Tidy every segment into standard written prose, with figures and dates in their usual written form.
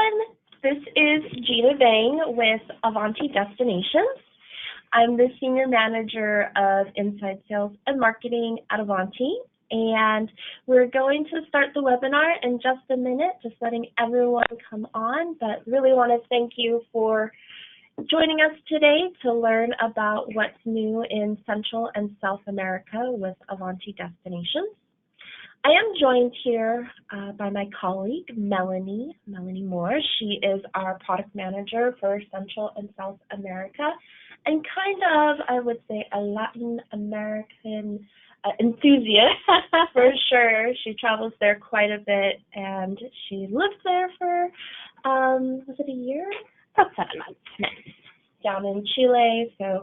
everyone. This is Gina Vang with Avanti Destinations. I'm the Senior Manager of Inside Sales and Marketing at Avanti, and we're going to start the webinar in just a minute, just letting everyone come on, but really want to thank you for joining us today to learn about what's new in Central and South America with Avanti Destinations. I am joined here by my colleague, Melanie Moore. She is our product manager for Central and South America and kind of, I would say, a Latin American enthusiast for sure. She travels there quite a bit and she lived there for, was it a year? About 7 months. Nice. Down in Chile, so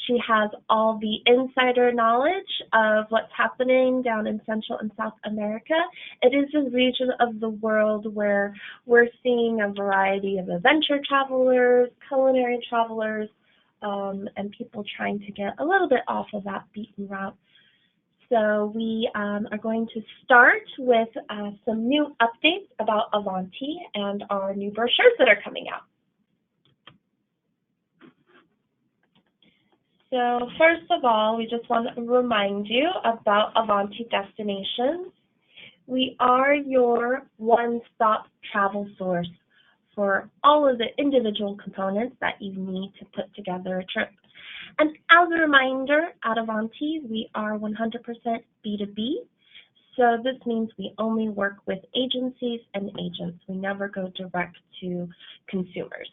she has all the insider knowledge of what's happening down in Central and South America. It is a region of the world where we're seeing a variety of adventure travelers, culinary travelers, and people trying to get a little bit off of that beaten route. So we are going to start with some new updates about Avanti and our new brochures that are coming out. So first of all, we just want to remind you about Avanti Destinations. We are your one-stop travel source for all of the individual components that you need to put together a trip. And as a reminder, at Avanti, we are 100% B2B. So this means we only work with agencies and agents. We never go direct to consumers.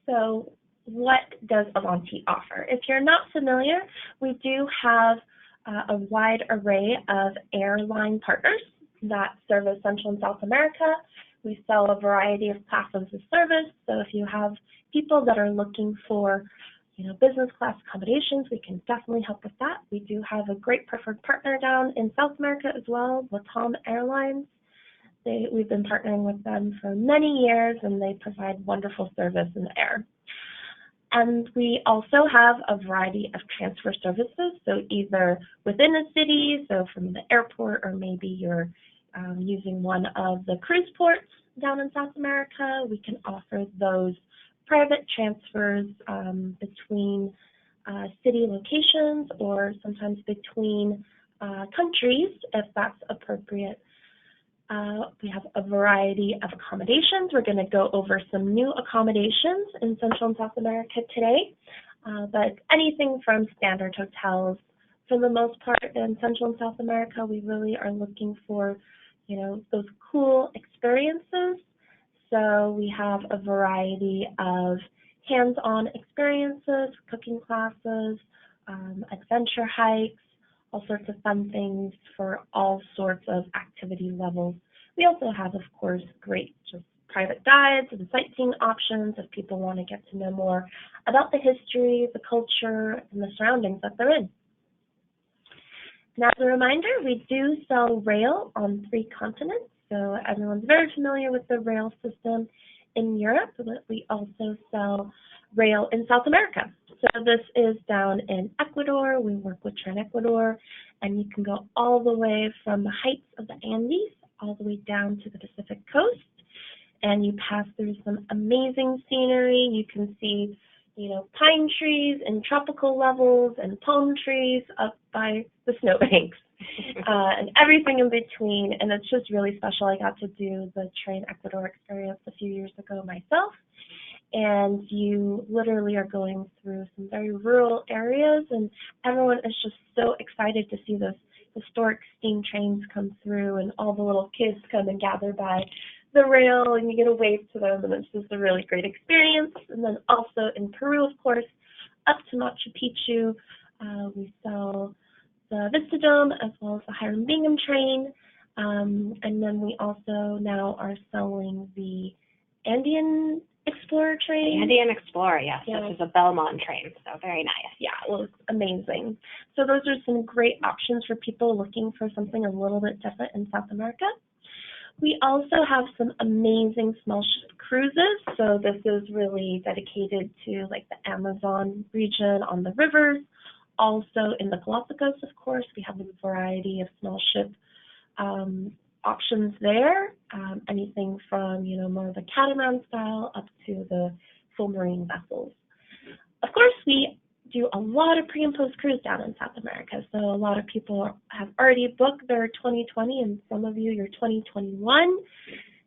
So what does Avanti offer? If you're not familiar, we do have a wide array of airline partners that service Central and South America. We sell a variety of classes of service. So if you have people that are looking for, business class accommodations, we can definitely help with that. We do have a great preferred partner down in South America as well, Latam Airlines. We've been partnering with them for many years, and they provide wonderful service in the air. And we also have a variety of transfer services, so either within a city, so from the airport, or maybe you're using one of the cruise ports down in South America, we can offer those private transfers between city locations or sometimes between countries if that's appropriate. We have a variety of accommodations. We're going to go over some new accommodations in Central and South America today, but anything from standard hotels. For the most part in Central and South America, we really are looking for, those cool experiences. So we have a variety of hands-on experiences, cooking classes, adventure hikes, all sorts of fun things for all sorts of activity levels. We also have, of course, great just private guides and sightseeing options if people want to get to know more about the history, the culture, and the surroundings that they're in. Now, as a reminder, we do sell rail on 3 continents, so everyone's very familiar with the rail system in Europe, but we also sell rail in South America. So this is down in Ecuador. We work with Ecuador, and you can go all the way from the heights of the Andes all the way down to the Pacific coast, and you pass through some amazing scenery. You can see, pine trees and tropical levels and palm trees up by the snowbanks and everything in between, and it's just really special. I got to do the Train Ecuador experience a few years ago myself. And you literally are going through some very rural areas, and everyone is just so excited to see those historic steam trains come through, and all the little kids come and gather by the rail, and you get a wave to them, and it's just a really great experience. And then also in Peru, of course, up to Machu Picchu, we sell the Vistadome as well as the Hiram Bingham train, and then we also now are selling the Andean Explorer train. The Andean Explorer, yes. Yeah. This is a Belmont train, so very nice. Yeah, well, it's amazing. So those are some great options for people looking for something a little bit different in South America. We also have some amazing small ship cruises. So this is really dedicated to like the Amazon region on the rivers. Also in the Galapagos, of course, we have a variety of small ship options there, anything from, more of a catamaran style up to the full marine vessels. Of course, we do a lot of pre and post cruise down in South America. So a lot of people have already booked their 2020 and some of you your 2021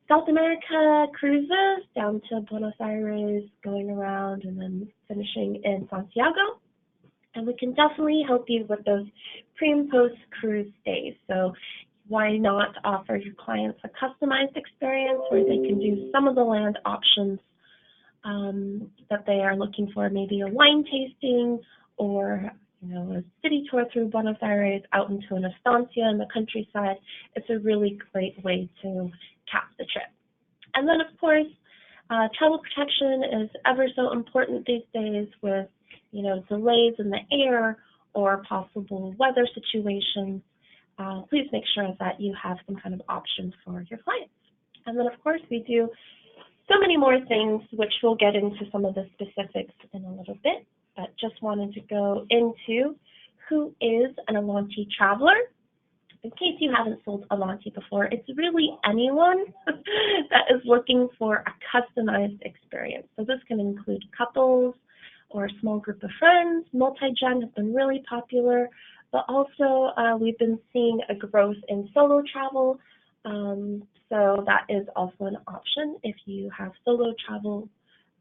South America cruises down to Buenos Aires, going around and then finishing in Santiago. And we can definitely help you with those pre and post cruise stays. So why not offer your clients a customized experience where they can do some of the land options that they are looking for, maybe a wine tasting or a city tour through Buenos Aires out into an estancia in the countryside. It's a really great way to cap the trip. And then, of course, travel protection is ever so important these days with delays in the air or possible weather situations. Please make sure that you have some kind of option for your clients. And then, of course, we do so many more things, which we'll get into some of the specifics in a little bit, but just wanted to go into who is an Avanti traveler. In case you haven't sold Avanti before, it's really anyone that is looking for a customized experience. So this can include couples or a small group of friends. Multi-gen has been really popular, but also we've been seeing a growth in solo travel. So that is also an option if you have solo travel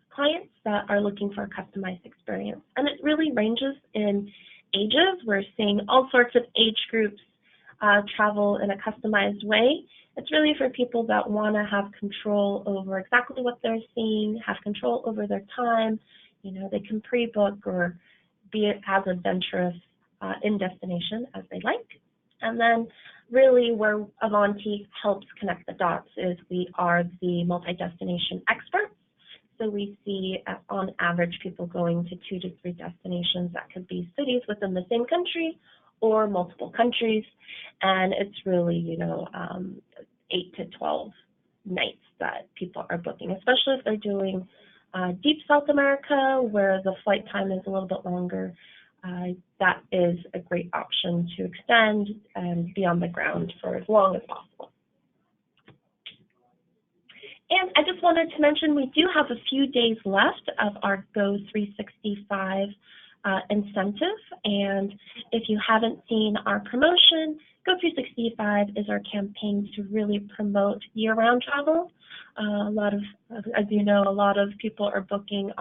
clients that are looking for a customized experience. And it really ranges in ages. We're seeing all sorts of age groups travel in a customized way. It's really for people that want to have control over exactly what they're seeing, have control over their time. They can pre-book or be as adventurous in destination as they like. And then really where Avanti helps connect the dots is we are the multi-destination experts. So we see on average people going to 2 to 3 destinations that could be cities within the same country or multiple countries. And it's really, 8 to 12 nights that people are booking, especially if they're doing deep South America where the flight time is a little bit longer. That is a great option to extend and be on the ground for as long as possible. And I just wanted to mention we do have a few days left of our Go 365 incentive. And if you haven't seen our promotion, Go 365 is our campaign to really promote year-round travel. As you know, a lot of people are booking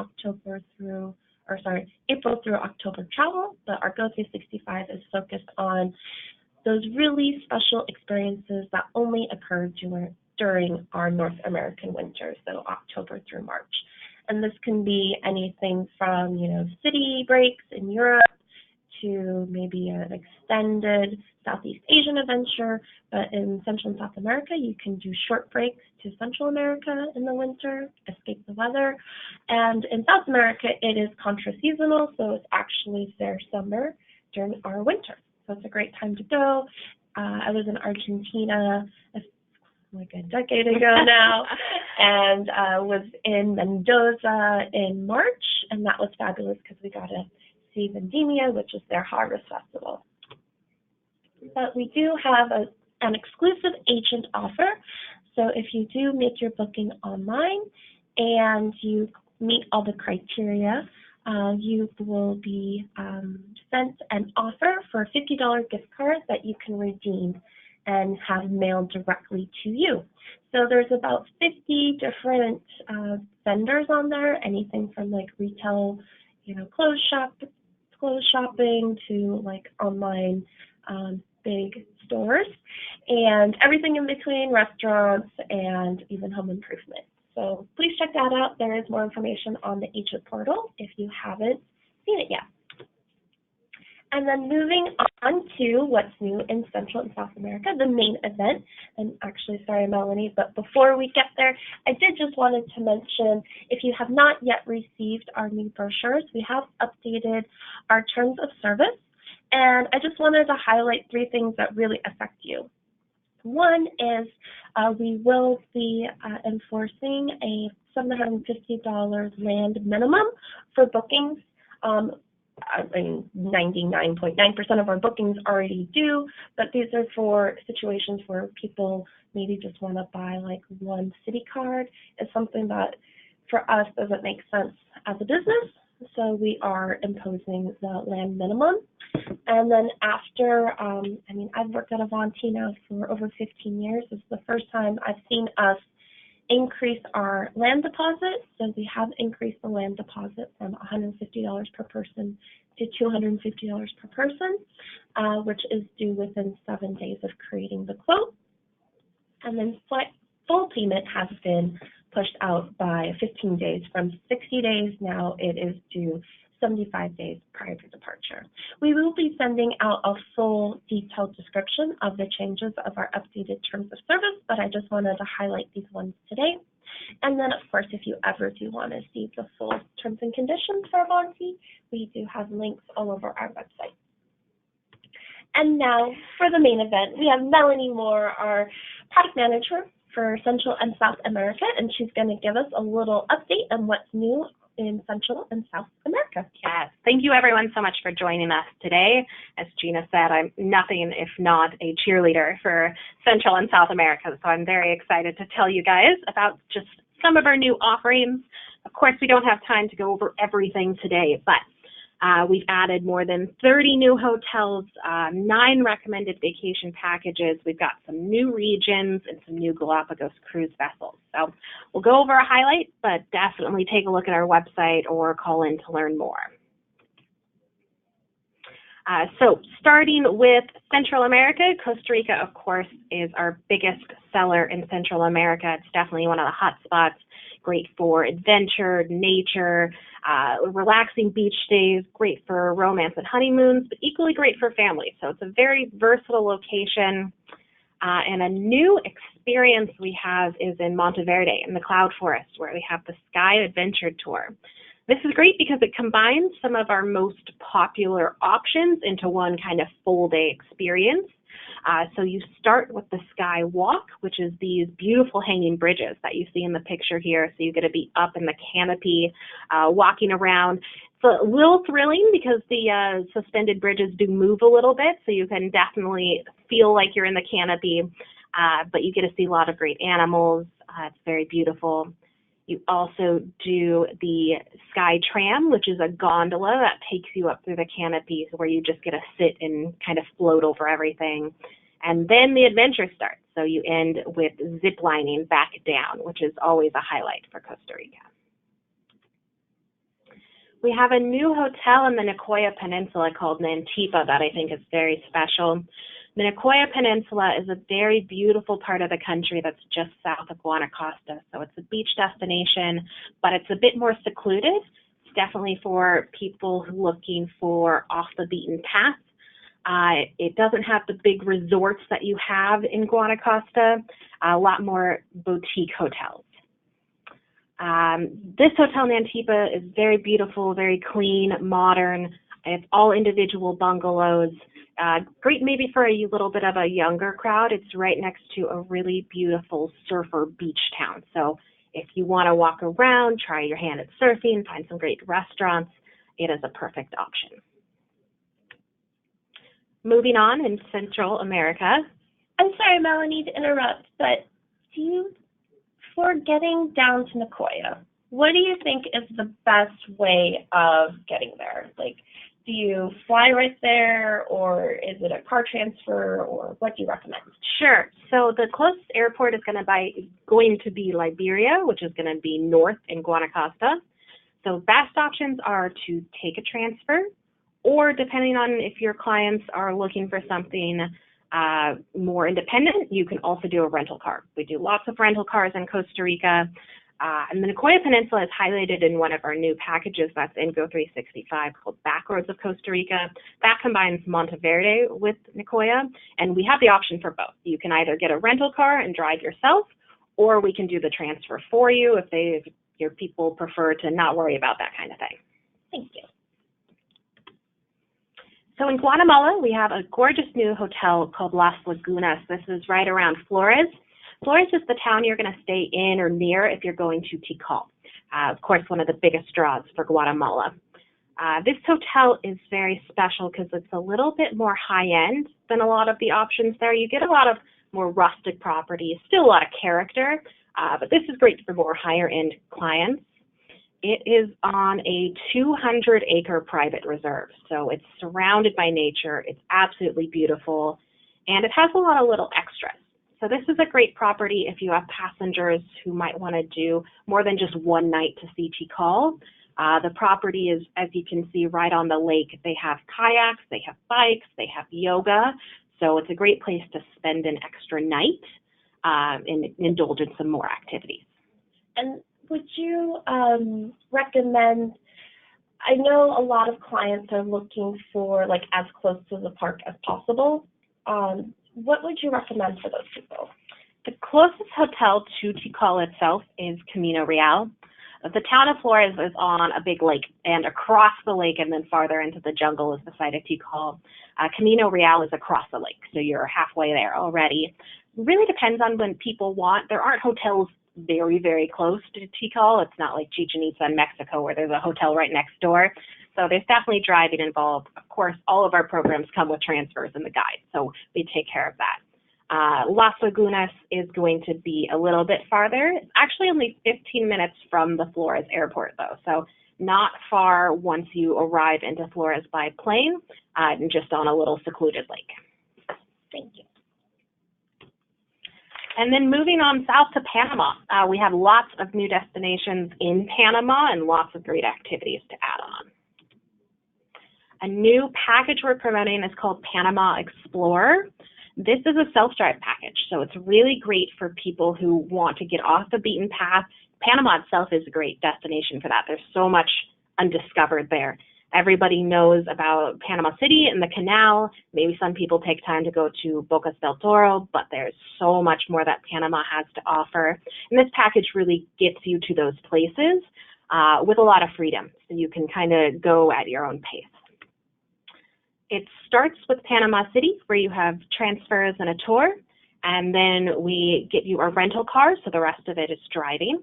April through October travel, but our Go 365 is focused on those really special experiences that only occur during our North American winter, so October through March. And this can be anything from, city breaks in Europe to maybe an extended Southeast Asian adventure, but in Central and South America, you can do short breaks to Central America in the winter, escape the weather. And in South America, it is contra-seasonal, so it's actually their summer during our winter. So it's a great time to go. I was in Argentina like a decade ago now, and was in Mendoza in March, and that was fabulous because we got to see Vendimia, which is their harvest festival. But we do have an exclusive agent offer. So if you do make your booking online and you meet all the criteria, you will be sent an offer for a $50 gift card that you can redeem and have mailed directly to you. So there's about 50 different vendors on there, anything from like retail, clothes shopping to like online big stores, and everything in between, restaurants and even home improvement. So please check that out. There is more information on the agent portal if you haven't seen it yet. And then moving on to what's new in Central and South America, the main event. And actually, sorry, Melanie, but before we get there, I did just wanted to mention, if you have not yet received our new brochures, we have updated our terms of service. And I just wanted to highlight 3 things that really affect you. One is we will be enforcing a $750 land minimum for bookings 99.9% of our bookings already do, but these are for situations where people maybe just want to buy like one city card. It's something that for us doesn't make sense as a business, so we are imposing the land minimum. And then after, I've worked at Avanti now for over 15 years. This is the first time I've seen us increase our land deposit. So we have increased the land deposit from $150 per person to $250 per person, which is due within 7 days of creating the quote. And then full payment has been pushed out by 15 days. From 60 days now, it is due 75 days prior to departure. We will be sending out a full detailed description of the changes of our updated terms of service, but I just wanted to highlight these ones today. And then, of course, if you ever do want to see the full terms and conditions for Avanti, we do have links all over our website. And now for the main event, we have Melanie Moore, our product manager for Central and South America, and she's going to give us a little update on what's new in Central and South America. Yes, thank you everyone so much for joining us today. As Gina said, I'm nothing if not a cheerleader for Central and South America, so I'm very excited to tell you guys about just some of our new offerings. Of course, we don't have time to go over everything today, but we've added more than 30 new hotels, 9 recommended vacation packages. We've got some new regions and some new Galapagos cruise vessels. So we'll go over a highlight, but definitely take a look at our website or call in to learn more. So starting with Central America, Costa Rica, of course, is our biggest seller in Central America. It's definitely one of the hot spots. Great for adventure, nature, relaxing beach days, great for romance and honeymoons, but equally great for families. So it's a very versatile location. And a new experience we have is in Monteverde in the Cloud Forest, where we have the Sky Adventure Tour. This is great because it combines some of our most popular options into one kind of full-day experience. So you start with the Sky Walk, which is these beautiful hanging bridges that you see in the picture here. So you get to be up in the canopy, walking around. It's a little thrilling because the suspended bridges do move a little bit, so you can definitely feel like you're in the canopy, but you get to see a lot of great animals. It's very beautiful. You also do the Sky Tram, which is a gondola that takes you up through the canopies where you just get to sit and kind of float over everything. And then the adventure starts. So you end with zip lining back down, which is always a highlight for Costa Rica. We have a new hotel in the Nicoya Peninsula called Nantipa that I think is very special. The Nicoya Peninsula is a very beautiful part of the country that's just south of Guanacaste. So it's a beach destination, but it's a bit more secluded. It's definitely for people looking for off the beaten path. It doesn't have the big resorts that you have in Guanacaste, a lot more boutique hotels. This hotel, Nantipa, is very beautiful, very clean, modern. It's all individual bungalows. Great maybe for a little bit of a younger crowd. It's right next to a really beautiful surfer beach town. So if you want to walk around, try your hand at surfing, find some great restaurants, it is a perfect option. Moving on in Central America. I'm sorry, Melanie, to interrupt, but for getting down to Nicoya, what do you think is the best way of getting there? Like, do you fly right there, or is it a car transfer, or what do you recommend? Sure. So the closest airport is going to be Liberia, which is going to be north in Guanacaste. So best options are to take a transfer, or depending on if your clients are looking for something more independent, you can also do a rental car. We do lots of rental cars in Costa Rica. And the Nicoya Peninsula is highlighted in one of our new packages that's in Go 365 called Backroads of Costa Rica. That combines Monteverde with Nicoya, and we have the option for both. You can either get a rental car and drive yourself, or we can do the transfer for you if your people prefer to not worry about that kind of thing. Thank you. So in Guatemala, we have a gorgeous new hotel called Las Lagunas. This is right around Flores. Flores is the town you're going to stay in or near if you're going to Tikal. Of course, one of the biggest draws for Guatemala. This hotel is very special because it's a little bit more high-end than a lot of the options there. You get a lot of more rustic properties, still a lot of character, but this is great for more higher-end clients. It is on a 200-acre private reserve, so it's surrounded by nature. It's absolutely beautiful, and it has a lot of little extras. So this is a great property if you have passengers who might want to do more than just one night to see Tikal. The property is, as you can see, right on the lake. They have kayaks, they have bikes, they have yoga. So it's a great place to spend an extra night and indulge in some more activities. And would you recommend, I know a lot of clients are looking for like as close to the park as possible. What would you recommend for those people? The closest hotel to Tikal itself is Camino Real. The town of Flores is on a big lake, and across the lake and then farther into the jungle is the site of Tikal. Camino Real is across the lake, so you're halfway there already. It really depends on when people want. There aren't hotels very, very close to Tikal. It's not like Chichen Itza in Mexico where there's a hotel right next door. So there's definitely driving involved. Of course, all of our programs come with transfers in the guide, so we take care of that. Las Lagunas is going to be a little bit farther. It's actually only 15 minutes from the Flores airport, though, so not far once you arrive into Flores by plane, and just on a little secluded lake. Thank you. And then moving on south to Panama, we have lots of new destinations in Panama and lots of great activities to add on. A new package we're promoting is called Panama Explorer. This is a self-drive package, so it's really great for people who want to get off the beaten path. Panama itself is a great destination for that. There's so much undiscovered there. Everybody knows about Panama City and the canal. Maybe some people take time to go to Bocas del Toro, but there's so much more that Panama has to offer. And this package really gets you to those places with a lot of freedom, so you can kind of go at your own pace. It starts with Panama City, where you have transfers and a tour, and then we get you a rental car, so the rest of it is driving.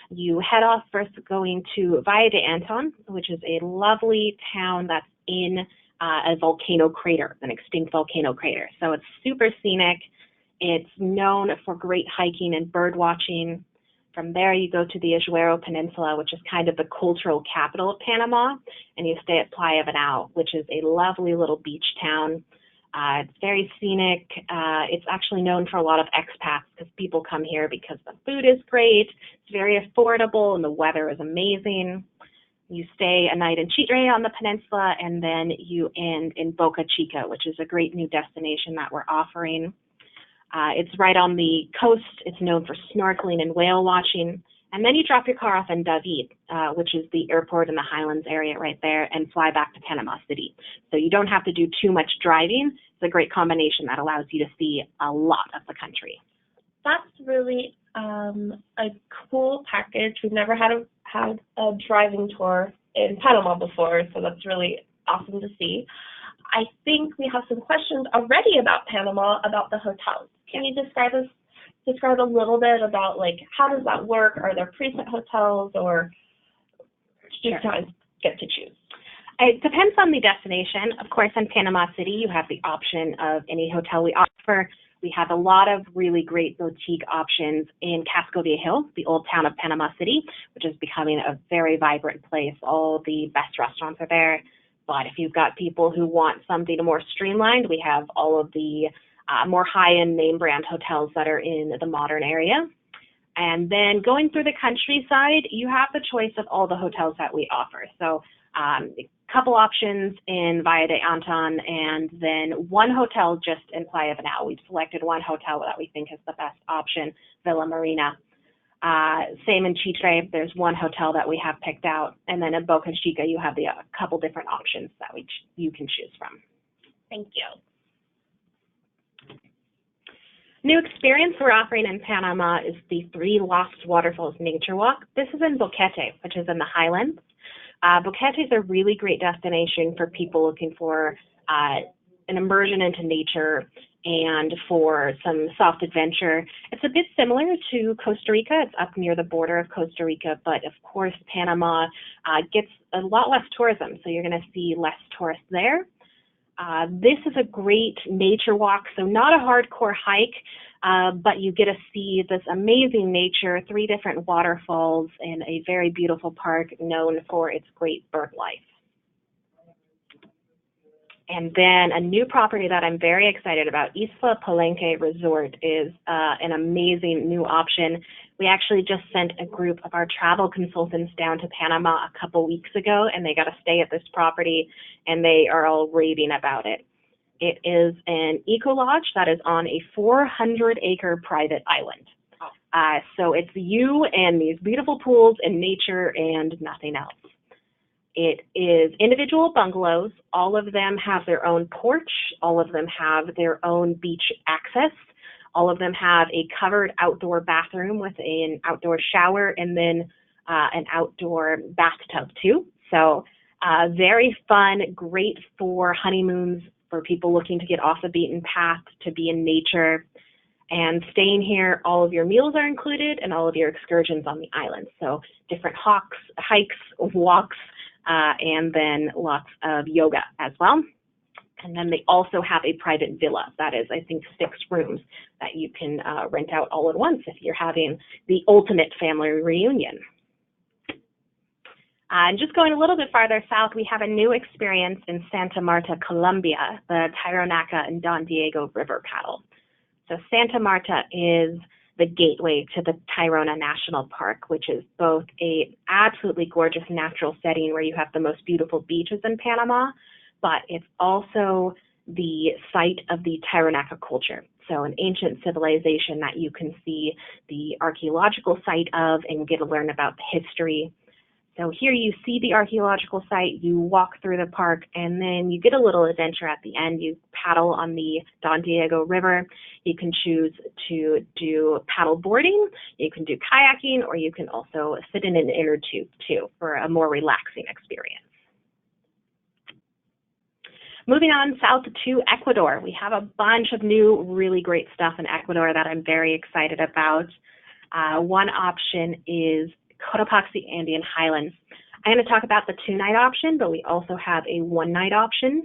You head off first going to Valle de Anton, which is a lovely town that's in a volcano crater, an extinct volcano crater. So it's super scenic. It's known for great hiking and bird watching. From there, you go to the Azuero Peninsula, which is kind of the cultural capital of Panama, and you stay at Playa Banal, which is a lovely little beach town. It's very scenic. It's actually known for a lot of expats because people come here because the food is great, it's very affordable, and the weather is amazing. You stay a night in Chitre on the peninsula, and then you end in Boca Chica, which is a great new destination that we're offering. It's right on the coast. It's known for snorkeling and whale watching. And then you drop your car off in David, which is the airport in the Highlands area right there, and fly back to Panama City. So you don't have to do too much driving. It's a great combination that allows you to see a lot of the country. That's really a cool package. We've never had a driving tour in Panama before, so that's really awesome to see. I think we have some questions already about Panama, about the hotels. Can you describe a little bit about, like, how does that work? Are there preset hotels, or do you guys get to choose? It depends on the destination. Of course, in Panama City, you have the option of any hotel we offer. We have a lot of really great boutique options in Casco Viejo, the old town of Panama City, which is becoming a very vibrant place. All the best restaurants are there. But if you've got people who want something more streamlined, we have all of the more high-end name brand hotels that are in the modern area. And then going through the countryside, you have the choice of all the hotels that we offer. So a couple options in Valle de Anton, and then one hotel just in Playa Banal. We've selected one hotel that we think is the best option, Villa Marina. Same in Chitre, there's one hotel that we have picked out, and then in Boca Chica you have a couple different options that you can choose from. Thank you. New experience we're offering in Panama is the Three Lost Waterfalls Nature Walk. This is in Boquete, which is in the Highlands. Boquete is a really great destination for people looking for an immersion into nature And for some soft adventure, it's a bit similar to Costa Rica. It's up near the border of Costa Rica, but of course Panama gets a lot less tourism, so you're going to see less tourists there. This is a great nature walk, so not a hardcore hike, but you get to see this amazing nature, 3 different waterfalls, and a very beautiful park known for its great bird life. And then a new property that I'm very excited about, Isla Palenque Resort, is an amazing new option. We actually just sent a group of our travel consultants down to Panama a couple weeks ago, and they got to stay at this property, and they are all raving about it. It is an eco-lodge that is on a 400-acre private island. So it's you and these beautiful pools and nature and nothing else. It is individual bungalows. All of them have their own porch. All of them have their own beach access. All of them have a covered outdoor bathroom with an outdoor shower and then an outdoor bathtub too. So very fun, great for honeymoons, for people looking to get off the beaten path, to be in nature. And staying here, all of your meals are included and all of your excursions on the island. So different hikes, walks, and then lots of yoga as well. And then they also have a private villa that is, I think, 6 rooms that you can rent out all at once if you're having the ultimate family reunion. And just going a little bit farther south, we have a new experience in Santa Marta, Colombia, the Taronaca and Don Diego River paddle. So Santa Marta is the gateway to the Tayrona National Park, which is both a absolutely gorgeous natural setting where you have the most beautiful beaches in Panama, but it's also the site of the Taronaca culture. So an ancient civilization that you can see the archaeological site of and get to learn about the history. So here you see the archaeological site, you walk through the park, and then you get a little adventure at the end. You paddle on the Don Diego River. You can choose to do paddle boarding, you can do kayaking, or you can also sit in an inner tube too for a more relaxing experience. Moving on south to Ecuador, we have a bunch of new really great stuff in Ecuador that I'm very excited about. One option is Cotopaxi Andean Highlands. I'm going to talk about the 2-night option, but we also have a 1-night option.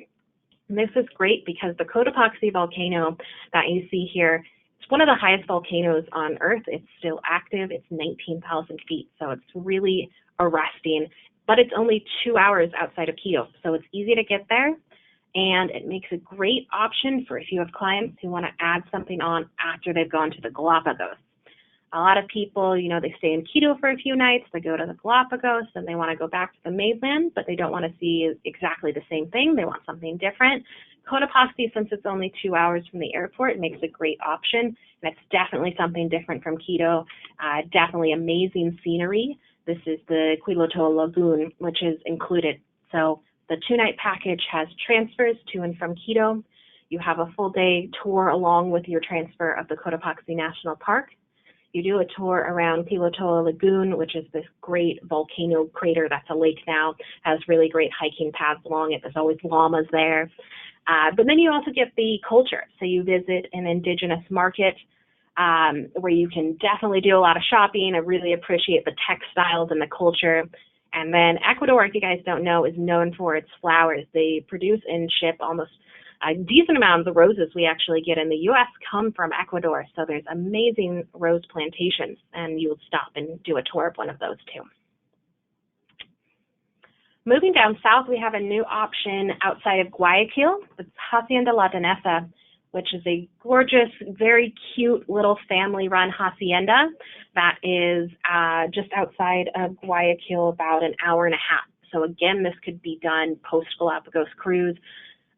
And this is great because the Cotopaxi volcano that you see here, it's one of the highest volcanoes on Earth. It's still active. It's 19,000 feet, so it's really arresting. But it's only 2 hours outside of Quito, so it's easy to get there. And it makes a great option for if you have clients who want to add something on after they've gone to the Galapagos. A lot of people, you know, they stay in Quito for a few nights, they go to the Galapagos, and they want to go back to the mainland, but they don't want to see exactly the same thing. They want something different. Cotopaxi, since it's only 2 hours from the airport, makes a great option, and it's definitely something different from Quito. Definitely amazing scenery. This is the Quilotoa Lagoon, which is included. So the 2-night package has transfers to and from Quito. You have a full day tour along with your transfer of the Cotopaxi National Park. You do a tour around Quilotoa Lagoon, which is this great volcano crater that's a lake now, has really great hiking paths along it. There's always llamas there. But then you also get the culture. So you visit an indigenous market where you can definitely do a lot of shopping and really appreciate the textiles and the culture. And then Ecuador, if you guys don't know, is known for its flowers. They produce and ship almost a decent amount of the roses we actually get in the U.S. come from Ecuador. So there's amazing rose plantations, and you'll stop and do a tour of one of those too. Moving down south, we have a new option outside of Guayaquil. It's Hacienda La Danesa, which is a gorgeous, very cute little family-run hacienda that is just outside of Guayaquil, about an hour and a half. So again, this could be done post-Galapagos cruise.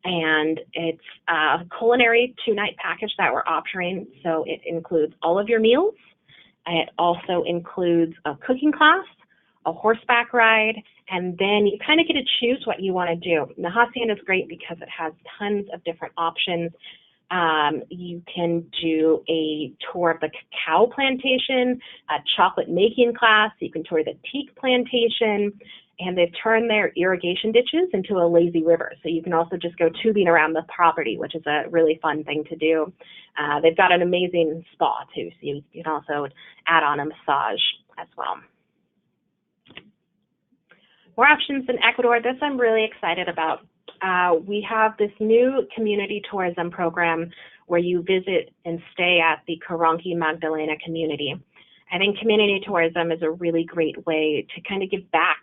And it's a culinary 2-night package that we're offering. So it includes all of your meals. It also includes a cooking class, a horseback ride, and then you kind of get to choose what you want to do. And the hacienda is great because it has tons of different options. You can do a tour of the cacao plantation, a chocolate making class. You can tour the teak plantation. and they've turned their irrigation ditches into a lazy river. So you can also just go tubing around the property, which is a really fun thing to do. They've got an amazing spa too, so you can also add on a massage as well. More options in Ecuador. This I'm really excited about. We have this new community tourism program where you visit and stay at the Caranqui Magdalena community. I think community tourism is a really great way to kind of give back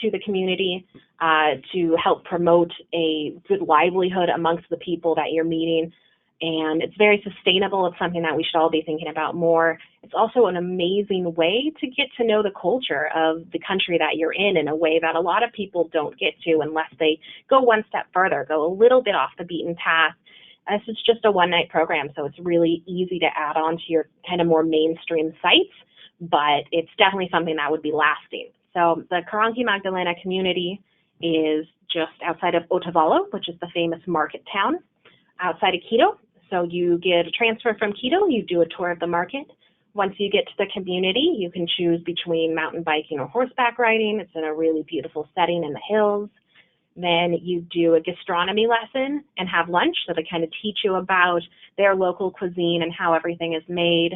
to the community, to help promote a good livelihood amongst the people that you're meeting. And it's very sustainable. It's something that we should all be thinking about more. It's also an amazing way to get to know the culture of the country that you're in a way that a lot of people don't get to unless they go one step further, go a little bit off the beaten path. This is just a one-night program, so it's really easy to add on to your kind of more mainstream sites, but it's definitely something that would be lasting. So the Caranqui Magdalena community is just outside of Otavalo, which is the famous market town outside of Quito. So you get a transfer from Quito, you do a tour of the market. Once you get to the community, you can choose between mountain biking or horseback riding. It's in a really beautiful setting in the hills. Then you do a gastronomy lesson and have lunch, so they kind of teach you about their local cuisine and how everything is made.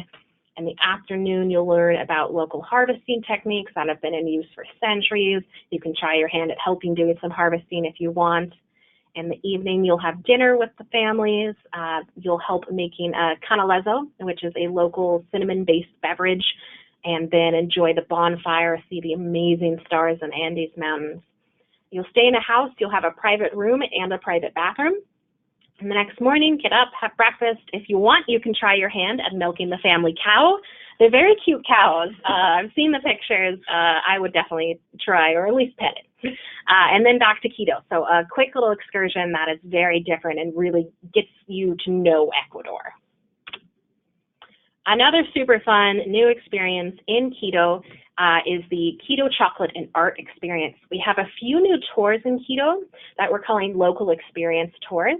In the afternoon, you'll learn about local harvesting techniques that have been in use for centuries. You can try your hand at helping doing some harvesting if you want. In the evening, you'll have dinner with the families. You'll help making a canalezo, which is a local cinnamon-based beverage, and then enjoy the bonfire, see the amazing stars in Andes Mountains. You'll stay in a house. You'll have a private room and a private bathroom. And the next morning, get up, have breakfast. If you want, you can try your hand at milking the family cow. They're very cute cows. I've seen the pictures. I would definitely try, or at least pet it. And then back to Quito. So a quick little excursion that is very different and really gets you to know Ecuador. Another super fun new experience in Quito is the Quito Chocolate and Art Experience. We have a few new tours in Quito that we're calling local experience tours.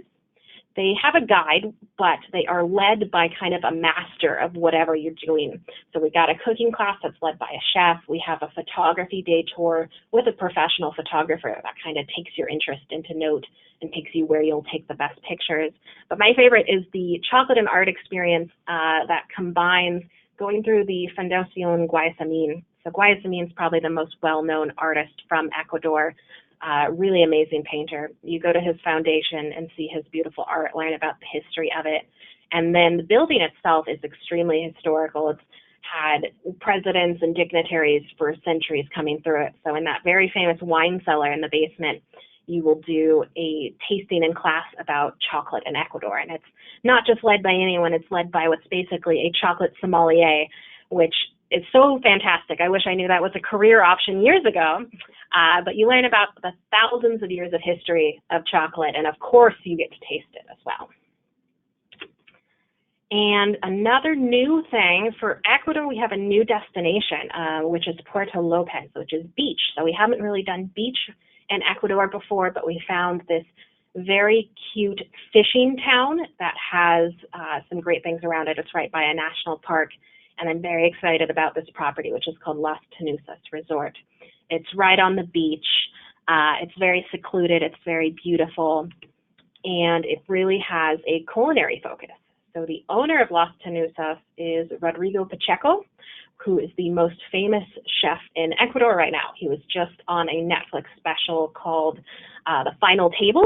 They have a guide, but they are led by kind of a master of whatever you're doing. So we got a cooking class that's led by a chef. We have a photography day tour with a professional photographer that kind of takes your interest into note and takes you where you'll take the best pictures. But my favorite is the chocolate and art experience that combines going through the Fundación Guayasamín. So Guayasamín is probably the most well-known artist from Ecuador. Really amazing painter. You go to his foundation and see his beautiful art, learn about the history of it. And then the building itself is extremely historical. It's had presidents and dignitaries for centuries coming through it. So in that very famous wine cellar in the basement, you will do a tasting and class about chocolate in Ecuador. And it's not just led by anyone, it's led by what's basically a chocolate sommelier, which is so fantastic. I wish I knew that was a career option years ago. But you learn about the thousands of years of history of chocolate, and of course you get to taste it as well. And another new thing for Ecuador, we have a new destination, which is Puerto Lopez, which is beach. So we haven't really done beach in Ecuador before, but we found this very cute fishing town that has some great things around it. It's right by a national park, and I'm very excited about this property, which is called Las Tenusas Resort. It's right on the beach. It's very secluded. It's very beautiful, and it really has a culinary focus. So the owner of Las Tenusas is Rodrigo Pacheco, who is the most famous chef in Ecuador right now. He was just on a Netflix special called The Final Table.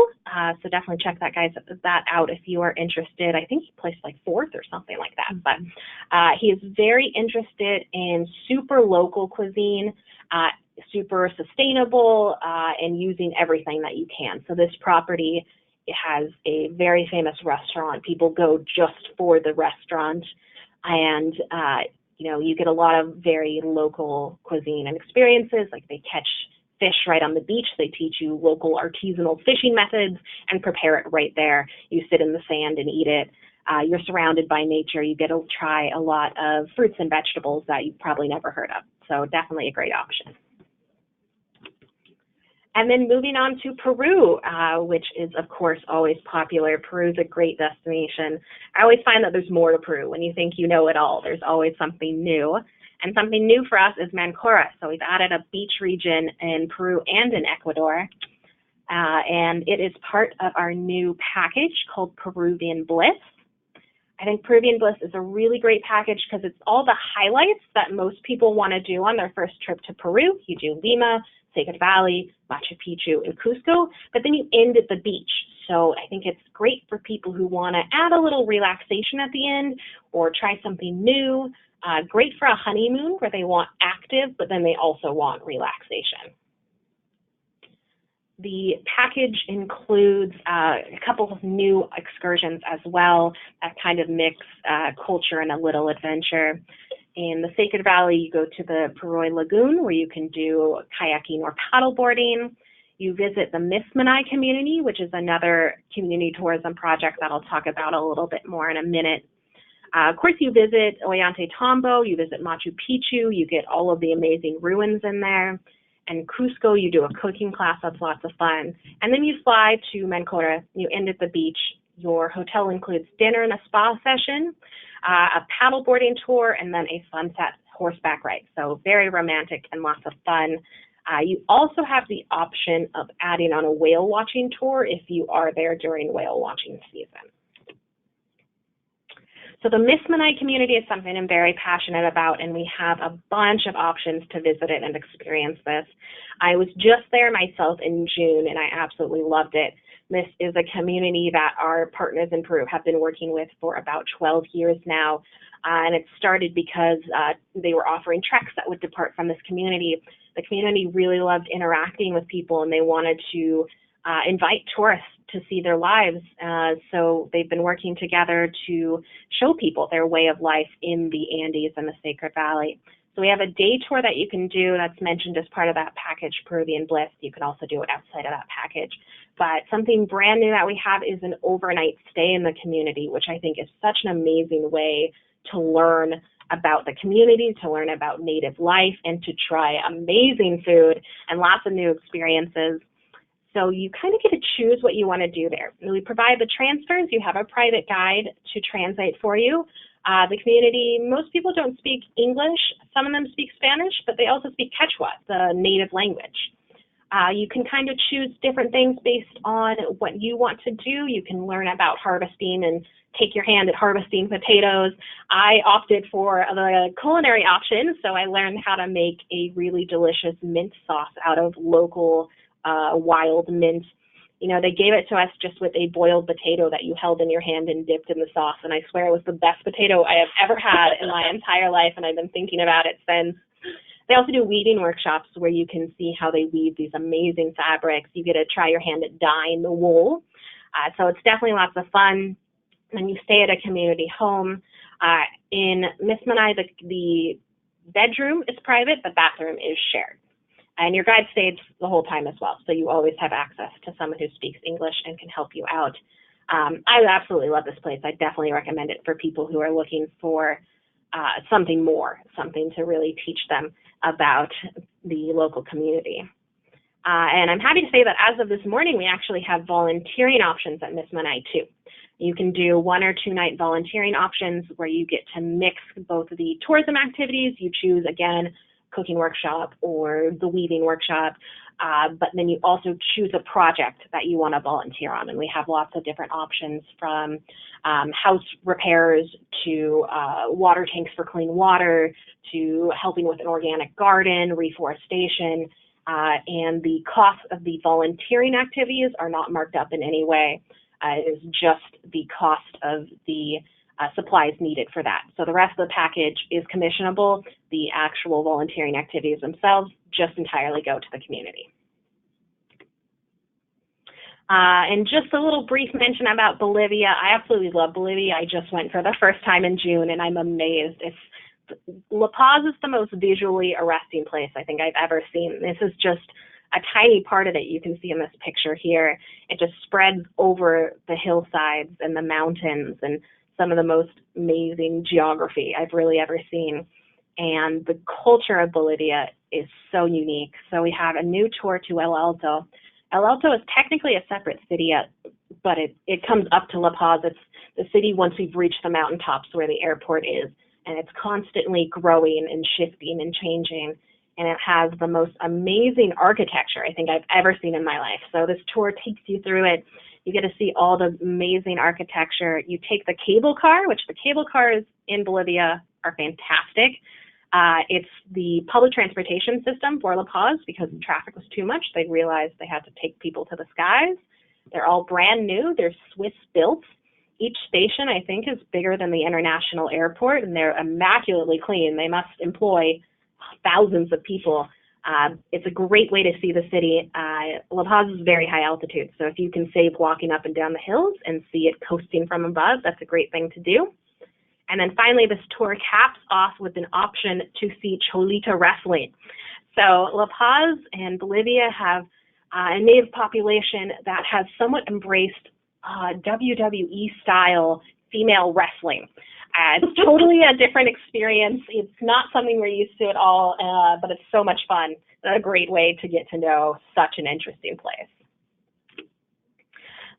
So definitely check that out if you are interested. I think he placed like 4th or something like that. But he is very interested in super local cuisine, super sustainable, and using everything that you can. So this property, it has a very famous restaurant. People go just for the restaurant, and you get a lot of very local cuisine and experiences. Like they catch fish right on the beach. They teach you local artisanal fishing methods and prepare it right there. You sit in the sand and eat it. You're surrounded by nature. You get to try a lot of fruits and vegetables that you've probably never heard of. So definitely a great option. And then moving on to Peru, which is, of course, always popular. Peru is a great destination. I always find that there's more to Peru. When you think you know it all, there's always something new. And something new for us is Mancora. So we've added a beach region in Peru and in Ecuador. And it is part of our new package called Peruvian Bliss. I think Peruvian Bliss is a really great package because it's all the highlights that most people want to do on their first trip to Peru. You do Lima, Sacred Valley, Machu Picchu, and Cusco, but then you end at the beach. So I think it's great for people who want to add a little relaxation at the end or try something new. Great for a honeymoon where they want active, but then they also want relaxation. The package includes a couple of new excursions as well that kind of mix culture and a little adventure. In the Sacred Valley, you go to the Puroy Lagoon where you can do kayaking or paddleboarding. You visit the Mismanai community, which is another community tourism project that I'll talk about a little bit more in a minute. Of course, you visit Ollantaytambo, you visit Machu Picchu, you get all of the amazing ruins in there. And Cusco, you do a cooking class, that's lots of fun. And then you fly to Mancora, you end at the beach. Your hotel includes dinner and a spa session, a paddleboarding tour, and then a sunset horseback ride. So very romantic and lots of fun. You also have the option of adding on a whale watching tour if you are there during whale watching season. So the Mismanai community is something I'm very passionate about, and we have a bunch of options to visit it and experience this. I was just there myself in June, and I absolutely loved it. This is a community that our partners in Peru have been working with for about 12 years now, and it started because they were offering treks that would depart from this community. The community really loved interacting with people, and they wanted to invite tourists to see their lives. So they've been working together to show people their way of life in the Andes and the Sacred Valley. So we have a day tour that you can do that's mentioned as part of that package, Peruvian Bliss. You can also do it outside of that package. But something brand new that we have is an overnight stay in the community, which I think is such an amazing way to learn about the community, to learn about native life, and to try amazing food and lots of new experiences. So you kind of get to choose what you want to do there. We provide the transfers. You have a private guide to translate for you. The community, most people don't speak English. Some of them speak Spanish, but they also speak Quechua, the native language. You can kind of choose different things based on what you want to do. You can learn about harvesting and take your hand at harvesting potatoes. I opted for the culinary option, so I learned how to make a really delicious mint sauce out of local wild mint. You know, they gave it to us just with a boiled potato that you held in your hand and dipped in the sauce, and I swear it was the best potato I have ever had in my entire life, and I've been thinking about it since. They also do weaving workshops where you can see how they weave these amazing fabrics. You get to try your hand at dyeing the wool. So it's definitely lots of fun. And you stay at a community home. In Mismanai, the bedroom is private, the bathroom is shared. And your guide stays the whole time as well, so you always have access to someone who speaks English and can help you out. I absolutely love this place. I definitely recommend it for people who are looking for something more, something to really teach them about the local community. And I'm happy to say that as of this morning, we actually have volunteering options at Mismanai too. You can do 1 or 2 night volunteering options where you get to mix both the tourism activities. You choose, again, cooking workshop or the weaving workshop, but then you also choose a project that you want to volunteer on. And we have lots of different options from house repairs to water tanks for clean water to helping with an organic garden, reforestation, and the cost of the volunteering activities are not marked up in any way. It is just the cost of the supplies needed for that. So the rest of the package is commissionable. The actual volunteering activities themselves just entirely go to the community. And just a little brief mention about Bolivia. I absolutely love Bolivia. I just went for the first time in June, and I'm amazed. La Paz is the most visually arresting place I think I've ever seen. This is just a tiny part of it you can see in this picture here. It just spreads over the hillsides and the mountains and some of the most amazing geography I've really ever seen. And the culture of Bolivia is so unique. So we have a new tour to El Alto. El Alto is technically a separate city, but it comes up to La Paz. It's the city once we've reached the mountaintops where the airport is. and it's constantly growing and shifting and changing. And it has the most amazing architecture I think I've ever seen in my life. So this tour takes you through it. You get to see all the amazing architecture. You take the cable car, which the cable cars in Bolivia are fantastic. It's the public transportation system for La Paz because the traffic was too much. They realized they had to take people to the skies. They're all brand new. They're Swiss built. Each station, I think, is bigger than the international airport, and they're immaculately clean. They must employ thousands of people. It's a great way to see the city. La Paz is very high altitude, so if you can save walking up and down the hills and see it coasting from above, that's a great thing to do. And then finally, this tour caps off with an option to see Cholita wrestling. So La Paz and Bolivia have a native population that has somewhat embraced WWE-style female wrestling. It's totally a different experience. It's not something we're used to at all, but it's so much fun. A great way to get to know such an interesting place.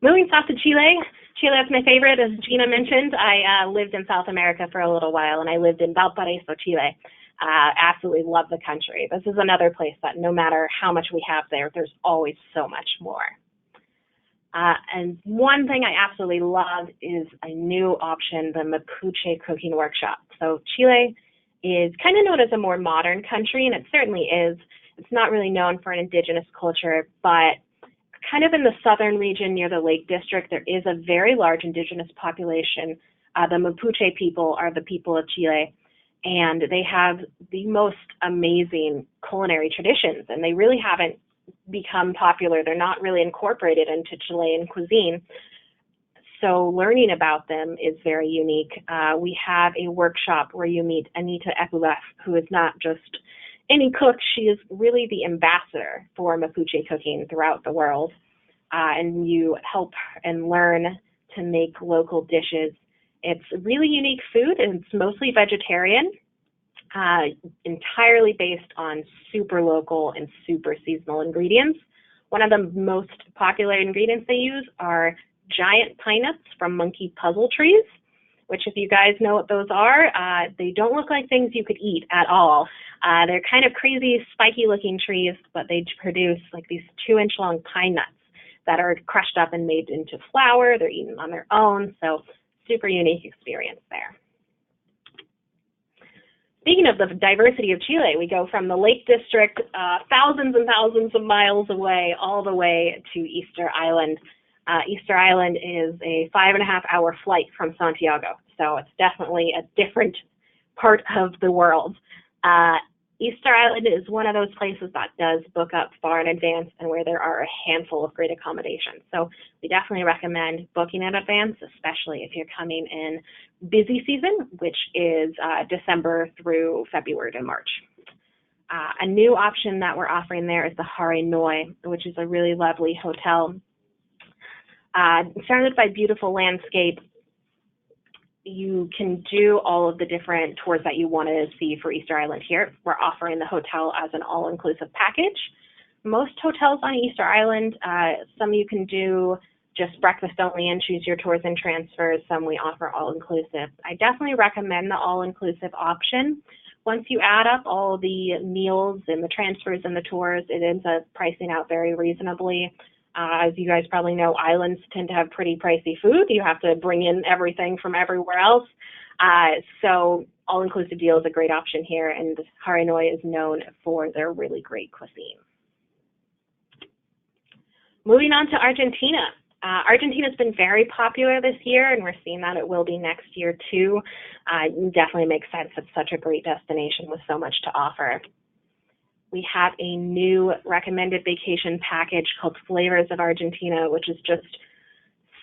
Moving south to Chile. Chile is my favorite, as Gina mentioned. I lived in South America for a little while, and I lived in Valparaiso, Chile. Absolutely love the country. This is another place that no matter how much we have there, there's always so much more. And one thing I absolutely love is a new option, the Mapuche cooking workshop. So Chile is kind of known as a more modern country, and it certainly is. It's not really known for an indigenous culture, but kind of in the southern region near the Lake District, there is a very large indigenous population. The Mapuche people are the people of Chile, and they have the most amazing culinary traditions, and they really haven't become popular. They're not really incorporated into Chilean cuisine. So learning about them is very unique. We have a workshop where you meet Anita Epulef, who is not just any cook. She is really the ambassador for Mapuche cooking throughout the world. And you help and learn to make local dishes. It's really unique food, and it's mostly vegetarian. Entirely based on super local and super seasonal ingredients. One of the most popular ingredients they use are giant pine nuts from monkey puzzle trees, which if you guys know what those are, they don't look like things you could eat at all. They're kind of crazy, spiky looking trees, but they produce like these 2-inch long pine nuts that are crushed up and made into flour. They're eaten on their own, so super unique experience there. Speaking of the diversity of Chile, we go from the Lake District, thousands and thousands of miles away, all the way to Easter Island. Easter Island is a 5.5-hour flight from Santiago, so it's definitely a different part of the world. Easter Island is one of those places that does book up far in advance and where there are a handful of great accommodations. So we definitely recommend booking in advance, especially if you're coming in busy season, which is December through February to March. A new option that we're offering there is the Hare Noi, which is a really lovely hotel. Surrounded by beautiful landscape, you can do all of the different tours that you want to see for Easter Island here. We're offering the hotel as an all-inclusive package. Most hotels on Easter Island, some you can do just breakfast only and choose your tours and transfers. Some we offer all-inclusive. I definitely recommend the all-inclusive option. Once you add up all the meals and the transfers and the tours, it ends up pricing out very reasonably. As you guys probably know, islands tend to have pretty pricey food. You have to bring in everything from everywhere else. So all-inclusive deal is a great option here, and Hare Noi is known for their really great cuisine. Moving on to Argentina. Argentina's been very popular this year, and we're seeing that it will be next year too. It definitely makes sense. It's such a great destination with so much to offer. We have a new recommended vacation package called Flavors of Argentina, which is just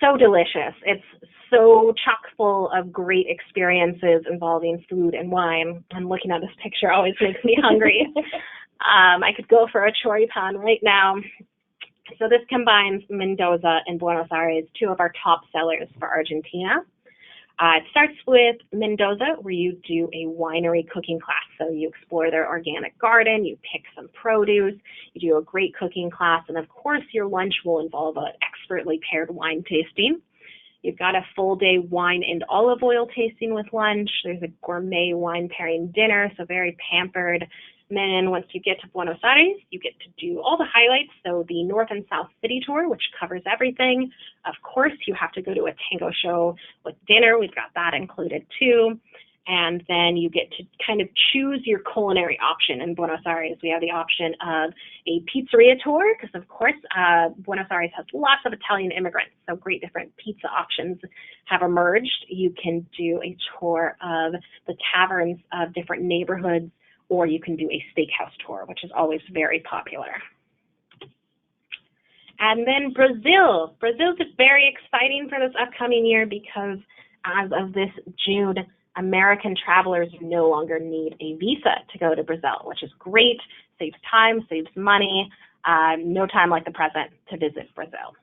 so delicious. It's so chock full of great experiences involving food and wine. And looking at this picture always makes me hungry. I could go for a choripan right now. So this combines Mendoza and Buenos Aires, two of our top sellers for Argentina. It starts with Mendoza, where you do a winery cooking class. So you explore their organic garden, you pick some produce, you do a great cooking class, and of course your lunch will involve an expertly paired wine tasting. You've got a full day wine and olive oil tasting with lunch. There's a gourmet wine pairing dinner, so very pampered. And then once you get to Buenos Aires, you get to do all the highlights, so the North and South City tour, which covers everything. Of course, you have to go to a tango show with dinner. We've got that included too. And then you get to kind of choose your culinary option. In Buenos Aires, we have the option of a pizzeria tour, because of course, Buenos Aires has lots of Italian immigrants, so great different pizza options have emerged. You can do a tour of the taverns of different neighborhoods, or you can do a steakhouse tour, which is always very popular. And then Brazil. Brazil's very exciting for this upcoming year because as of this June, American travelers no longer need a visa to go to Brazil, which is great, saves time, saves money, no time like the present to visit Brazil.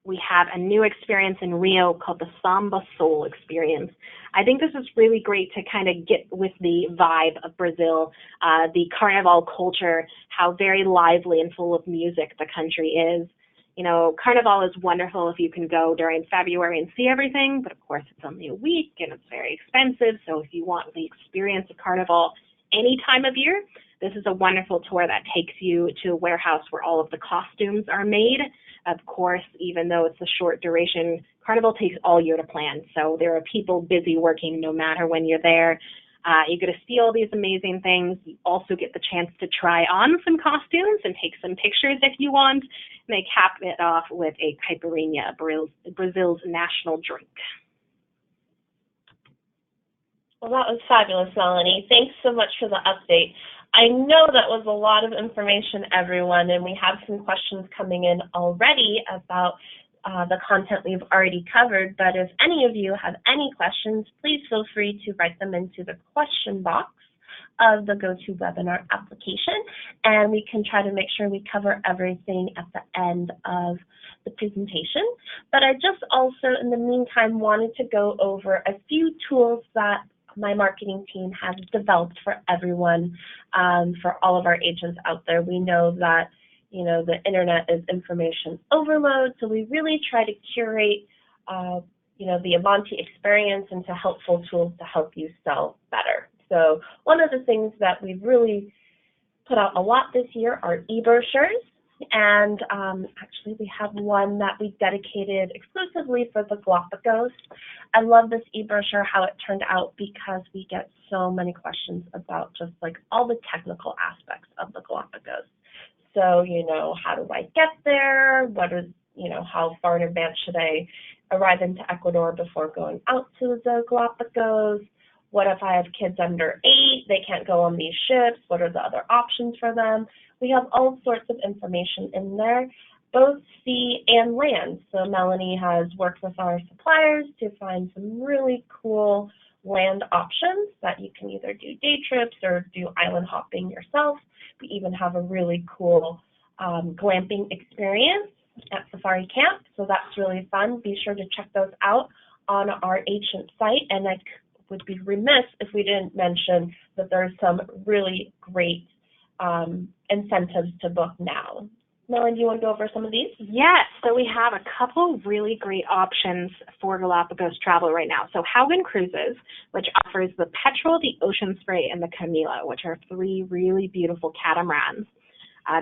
We have a new experience in Rio called the Samba Soul experience. I think this is really great to kind of get with the vibe of Brazil, the carnival culture, how very lively and full of music the country is. You know, Carnival is wonderful if you can go during February and see everything, but of course it's only a week and it's very expensive. So if you want the experience of Carnival any time of year, this is a wonderful tour that takes you to a warehouse where all of the costumes are made. Of course, even though it's a short duration, Carnival takes all year to plan. So there are people busy working no matter when you're there. You get to see all these amazing things. You also get the chance to try on some costumes and take some pictures if you want. And they cap it off with a caipirinha, Brazil's national drink. Well, that was fabulous, Melanie. Thanks so much for the update. I know that was a lot of information, everyone, and we have some questions coming in already about the content we've already covered, but if any of you have any questions, please feel free to write them into the question box of the GoToWebinar application, and we can try to make sure we cover everything at the end of the presentation. But I just also, in the meantime, wanted to go over a few tools that my marketing team has developed for everyone, for all of our agents out there. We know that the internet is information overload, so we really try to curate, the Avanti experience into helpful tools to help you sell better. So one of the things that we've really put out a lot this year are e-brochures, and actually we have one that we dedicated exclusively for the Galapagos. I love this e-brochure, how it turned out, because we get so many questions about just like all the technical aspects of the Galapagos. So, how do I get there? What is, how far in advance should I arrive into Ecuador before going out to the Galapagos? What if I have kids under 8? They can't go on these ships. What are the other options for them? We have all sorts of information in there, both sea and land. So Melanie has worked with our suppliers to find some really cool land options that you can either do day trips or do island hopping yourself. We even have a really cool glamping experience at Safari Camp, so that's really fun. Be sure to check those out on our agent site, and I would be remiss if we didn't mention that there's some really great incentives to book now. Melanie, do you want to go over some of these? Yes, so we have a couple really great options for Galapagos travel right now. So Haugen Cruises, which offers the Petrel, the Ocean Spray, and the Camila, which are 3 really beautiful catamarans.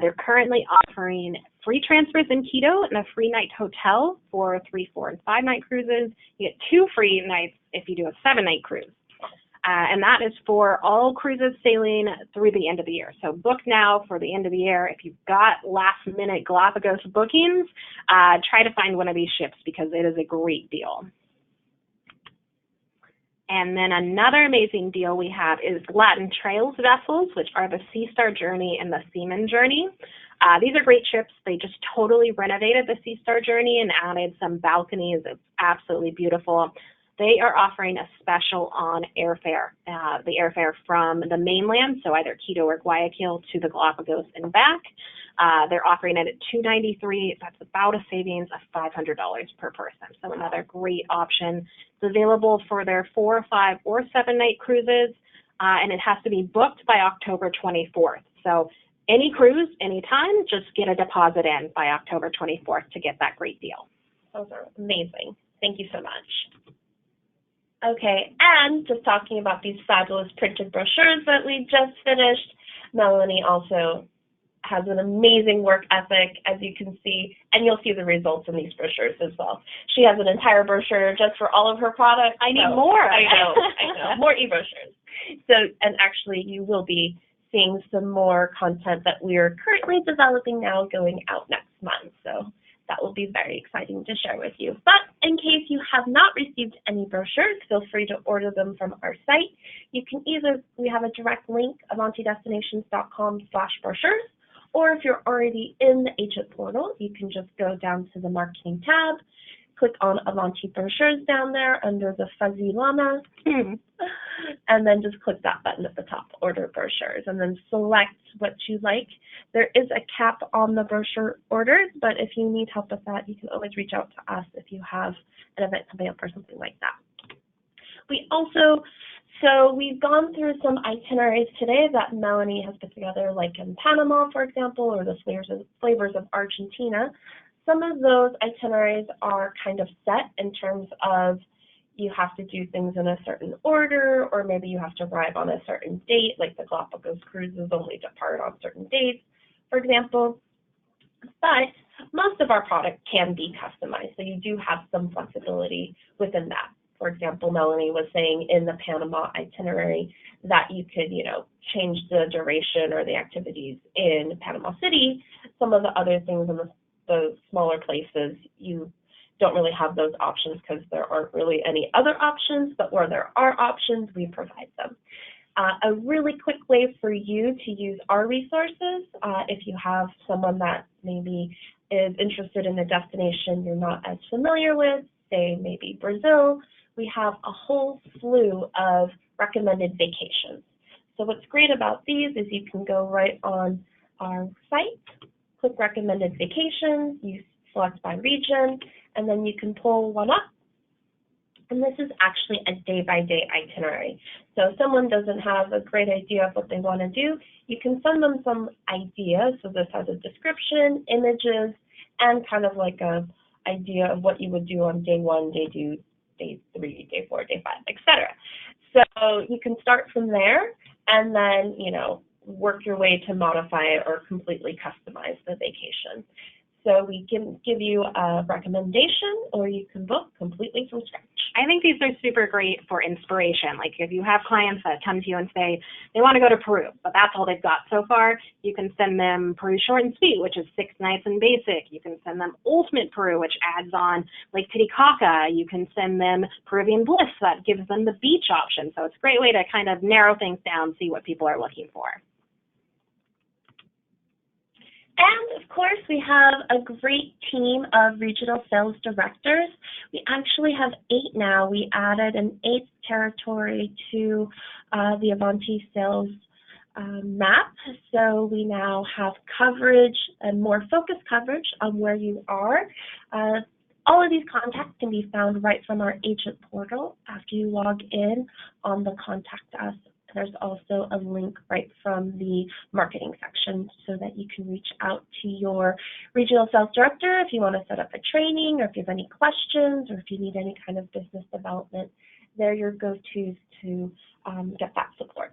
They're currently offering free transfers in Quito and a free night hotel for 3, 4, and 5-night cruises. You get 2 free nights if you do a 7-night cruise. And that is for all cruises sailing through the end of the year. So book now for the end of the year. If you've got last-minute Galapagos bookings, try to find one of these ships because it is a great deal. And then another amazing deal we have is Latin Trails vessels, which are the Sea Star Journey and the Seaman Journey. These are great ships. They just totally renovated the Sea Star Journey and added some balconies. It's absolutely beautiful. They are offering a special on airfare, the airfare from the mainland, so either Quito or Guayaquil to the Galapagos and back. They're offering it at $293. That's about a savings of $500 per person. So another great option. It's available for their 4, 5, or 7-night cruises, and it has to be booked by October 24th. So any cruise, anytime, just get a deposit in by October 24th to get that great deal. Those are amazing. Thank you so much. Okay, and just talking about these fabulous printed brochures that we just finished, Melanie also has an amazing work ethic, as you can see, and you'll see the results in these brochures as well. She has an entire brochure just for all of her products. I need more. I know, more e-brochures. So, and actually you will be seeing some more content that we are currently developing now going out next month. So that will be very exciting to share with you. But in case you have not received any brochures, feel free to order them from our site. You can we have a direct link, avantidestinations.com/brochures, or if you're already in the agent portal, you can just go down to the marketing tab, click on Avanti brochures down there under the fuzzy llama, and then just click that button at the top, order brochures, and then select what you like. There is a cap on the brochure orders, but if you need help with that, you can always reach out to us if you have an event coming up or something like that. So we've gone through some itineraries today that Melanie has put together, like in Panama, for example, or the flavors of Argentina. Some of those itineraries are kind of set in terms of you have to do things in a certain order, or maybe you have to arrive on a certain date, like the Galapagos cruises only depart on certain dates, for example. But most of our product can be customized, so you do have some flexibility within that. For example, Melanie was saying in the Panama itinerary that you could, change the duration or the activities in Panama City. Some of the other things in the smaller places, you don't really have those options because there aren't really any other options, but where there are options, we provide them. A really quick way for you to use our resources, if you have someone that maybe is interested in a destination you're not as familiar with, say maybe Brazil, we have a whole slew of recommended vacations. So what's great about these is you can go right on our site, click recommended vacations, you select by region, and then you can pull one up. And this is actually a day-by-day itinerary. So if someone doesn't have a great idea of what they want to do, you can send them some ideas. So this has a description, images, and kind of like a idea of what you would do on day 1, day 2, day 3, day 4, day 5, etc. So you can start from there and then, work your way to modify it or completely customize the vacation. So we can give you a recommendation, or you can book completely from scratch. I think these are super great for inspiration. Like if you have clients that come to you and say they want to go to Peru, but that's all they've got so far, you can send them Peru Short and Sweet, which is 6 nights and basic. You can send them Ultimate Peru, which adds on Lake Titicaca. You can send them Peruvian Bliss, that gives them the beach option. So it's a great way to kind of narrow things down, see what people are looking for. And of course, we have a great team of regional sales directors. We actually have 8 now. We added an 8th territory to the Avanti sales map. So we now have coverage and more focused coverage on where you are. All of these contacts can be found right from our agent portal after you log in on the Contact Us. There's also a link right from the marketing section so that you can reach out to your regional sales director if you want to set up a training, or if you have any questions, or if you need any kind of business development. They're your go-tos to get that support.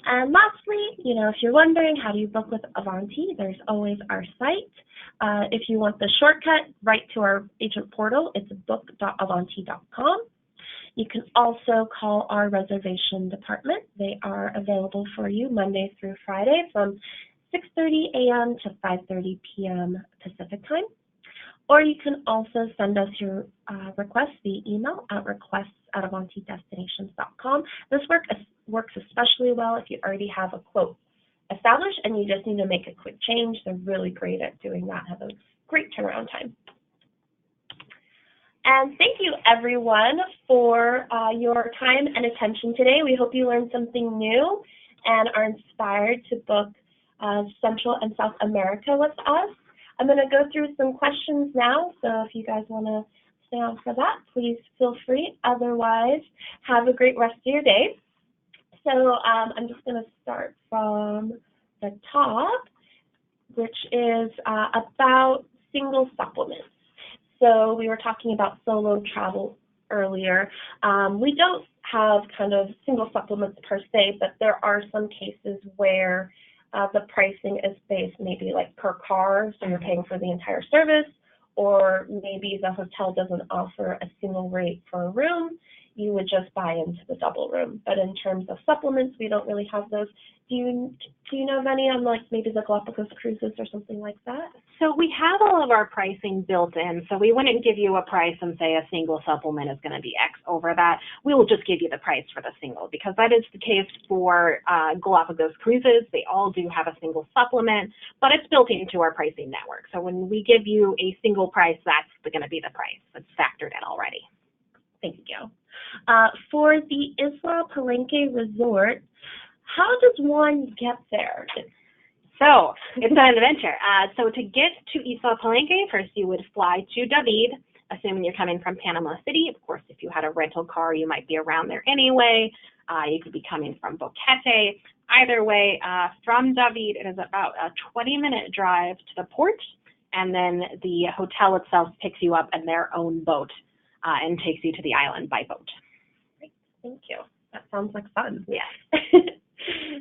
And lastly, if you're wondering how do you book with Avanti, there's always our site. If you want the shortcut right to our agent portal, it's book.avanti.com. You can also call our reservation department. They are available for you Monday through Friday from 6:30 a.m. to 5:30 p.m. Pacific time. Or you can also send us your requests via email at requests@avantidestinations.com. This works especially well if you already have a quote established and you just need to make a quick change. They're really great at doing that, have a great turnaround time. And thank you, everyone, for your time and attention today. We hope you learned something new and are inspired to book Central and South America with us. I'm going to go through some questions now, so if you guys want to stay on for that, please feel free. Otherwise, have a great rest of your day. So I'm just going to start from the top, which is about single supplements. So we were talking about solo travel earlier. We don't have kind of single supplements per se, but there are some cases where the pricing is based maybe like per car, so you're paying for the entire service, or maybe the hotel doesn't offer a single rate for a room. You would just buy into the double room. But in terms of supplements, we don't really have those. Do you know of any on like maybe the Galapagos cruises or something like that? So we have all of our pricing built in, so we wouldn't give you a price and say a single supplement is going to be X over that. We will just give you the price for the single, because that is the case for Galapagos cruises. They all do have a single supplement, but it's built into our pricing network. So when we give you a single price, that's going to be the price. It's factored in already. Thank you. For the Isla Palenque Resort, how does one get there? So it's an adventure. So to get to Isla Palenque, first you would fly to David, assuming you're coming from Panama City. Of course, if you had a rental car, you might be around there anyway. You could be coming from Boquete. Either way, from David, it is about a 20-minute drive to the port, and then the hotel itself picks you up in their own boat and takes you to the island by boat. Great. Thank you. That sounds like fun. Yeah.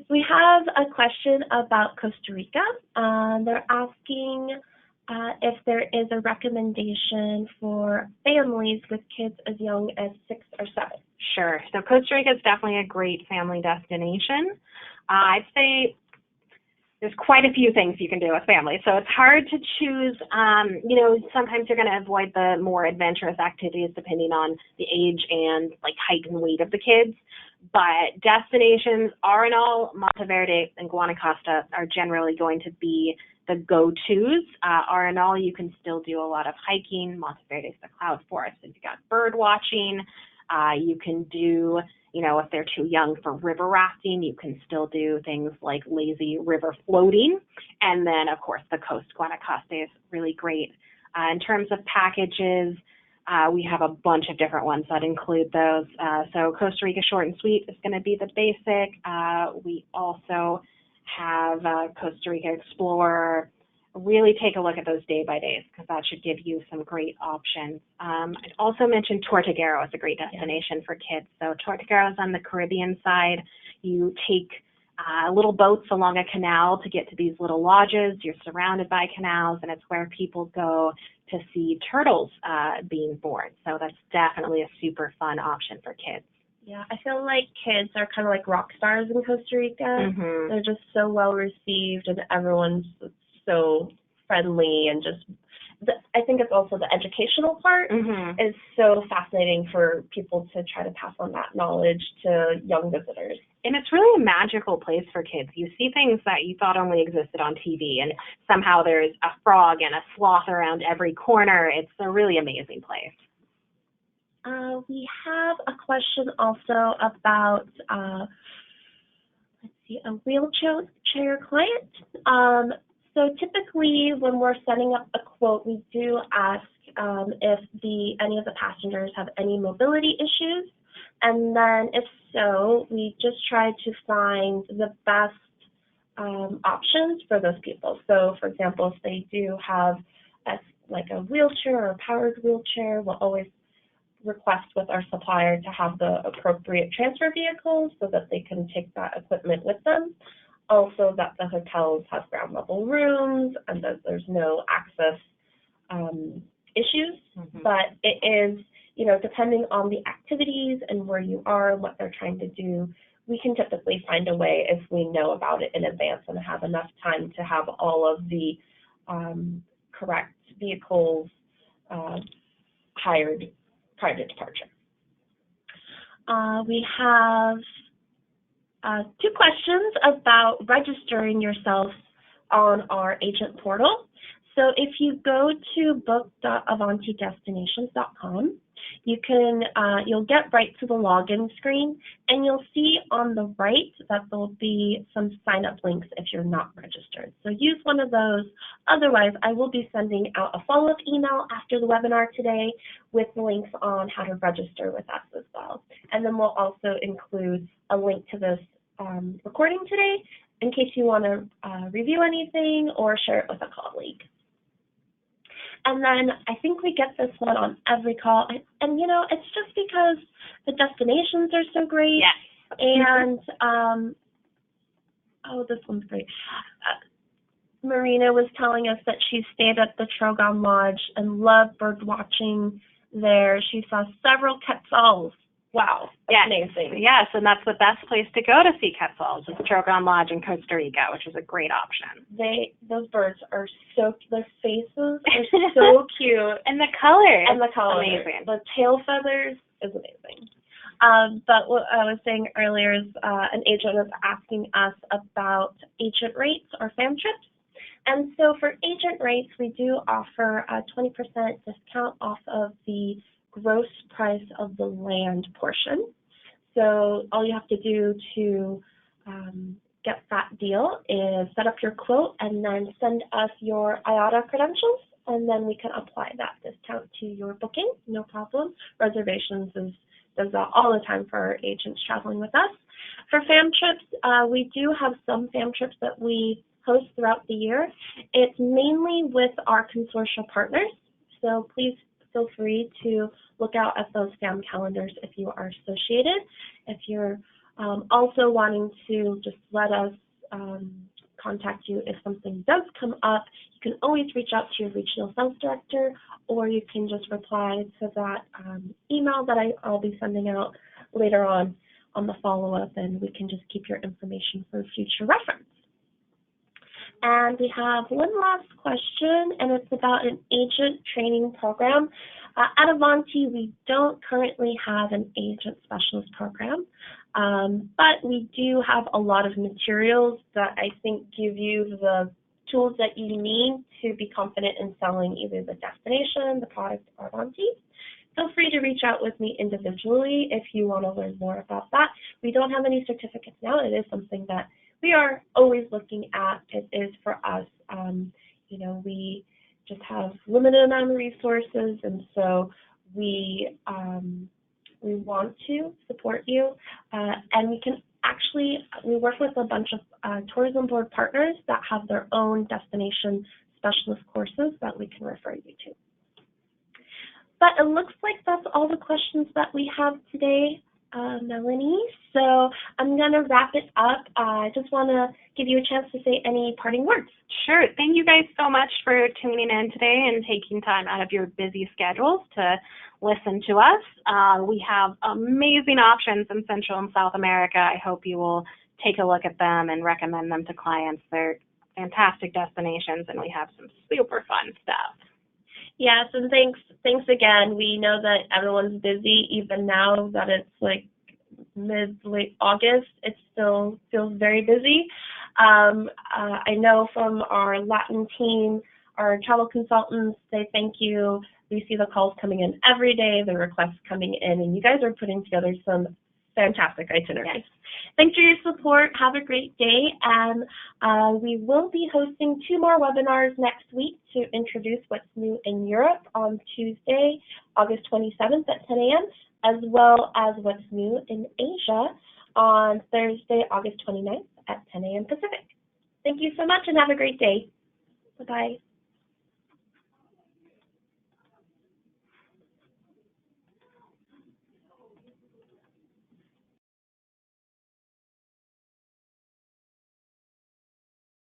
We have a question about Costa Rica. They're asking if there is a recommendation for families with kids as young as 6 or 7. Sure. So Costa Rica is definitely a great family destination. I'd say there's quite a few things you can do with family. So it's hard to choose. Sometimes you're going to avoid the more adventurous activities depending on the age and like height and weight of the kids. But destinations are in all, Monteverde and Guanacaste are generally going to be the go-tos. Are in all, you can still do a lot of hiking. Monteverde is the cloud forest, and you've got bird watching. You can do, if they're too young for river rafting, you can still do things like lazy river floating. And then, of course, the coast, Guanacaste, is really great. In terms of packages, we have a bunch of different ones that include those. So Costa Rica Short and Sweet is going to be the basic. We also have Costa Rica Explorer. Really take a look at those day-by-days, because that should give you some great options. I'd also mention Tortuguero as a great destination for kids. So Tortuguero is on the Caribbean side. You take little boats along a canal to get to these little lodges. You're surrounded by canals, and it's where people go to see turtles being born. So that's definitely a super fun option for kids. Yeah, I feel like kids are kind of like rock stars in Costa Rica. Mm-hmm. They're just so well received, and everyone's so friendly, and I think it's also the educational part is so fascinating for people to try to pass on that knowledge to young visitors. And it's really a magical place for kids. You see things that you thought only existed on TV, and somehow there's a frog and a sloth around every corner. It's a really amazing place. We have a question also about, a wheelchair client. So typically when we're setting up a quote, we do ask if any of the passengers have any mobility issues. And then if so, we just try to find the best options for those people. So for example, if they do have a wheelchair or a powered wheelchair, we'll always request with our supplier to have the appropriate transfer vehicles so that they can take that equipment with them. Also that the hotels have ground level rooms and that there's no access issues. But it is, depending on the activities and where you are and what they're trying to do, we can typically find a way if we know about it in advance and have enough time to have all of the correct vehicles hired prior to departure. We have 2 questions about registering yourself on our agent portal. So if you go to book.avantidestinations.com, you'll get right to the login screen, and you'll see on the right that there'll be some sign-up links if you're not registered. So use one of those. Otherwise, I will be sending out a follow-up email after the webinar today with links on how to register with us as well. And then we'll also include a link to this recording today in case you want to review anything or share it with a colleague. And then I think we get this one on every call. And you know, it's just because the destinations are so great. Yes. And, oh, this one's great. Marina was telling us that she stayed at the Trogon Lodge and loved bird watching there. She saw several quetzals. Wow, that's amazing. Yes, and that's the best place to go to see quetzals is Trogon Lodge in Costa Rica, which is a great option. Those birds are their faces are so cute. And the colors. Amazing. The tail feathers is amazing. But what I was saying earlier is an agent was asking us about agent rates or fam trips. And so for agent rates, we do offer a 20% discount off of the gross price of the land portion. So all you have to do to get that deal is set up your quote and then send us your IATA credentials, and then we can apply that discount to your booking, no problem. Reservations does that all the time for our agents traveling with us. For fam trips, we do have some fam trips that we host throughout the year. It's mainly with our consortia partners, so please feel free to look out at those fam calendars if you are associated. If you're also wanting to just let us contact you if something does come up, you can always reach out to your regional sales director, or you can just reply to that email that I'll be sending out later on the follow-up, and we can just keep your information for future reference. And we have one last question, and it's about an agent training program. At Avanti, we don't currently have an agent specialist program, but we do have a lot of materials that I think give you the tools that you need to be confident in selling either the destination, the product, or Avanti. Feel free to reach out with me individually if you want to learn more about that. We don't have any certificates now. It is something that we are always looking at. It is for us. You know, we just have limited amount of resources, and so we want to support you. And we work with a bunch of tourism board partners that have their own destination specialist courses that we can refer you to. But it looks like that's all the questions that we have today, Melanie. So I'm going to wrap it up. I just want to give you a chance to say any parting words. Sure. Thank you guys so much for tuning in today and taking time out of your busy schedules to listen to us. We have amazing options in Central and South America. I hope you will take a look at them and recommend them to clients. They're fantastic destinations, and we have some super fun stuff. Yes, and thanks again. We know that everyone's busy, even now that it's like late August. It still feels very busy. I know from our Latin team, our travel consultants, they thank you. We see the calls coming in every day, the requests coming in, and you guys are putting together some fantastic itineraries. Yes. Thanks for your support. Have a great day, and we will be hosting 2 more webinars next week to introduce what's new in Europe on Tuesday, August 27th at 10 a.m., as well as what's new in Asia on Thursday, August 29th at 10 a.m. Pacific. Thank you so much, and have a great day. Bye-bye.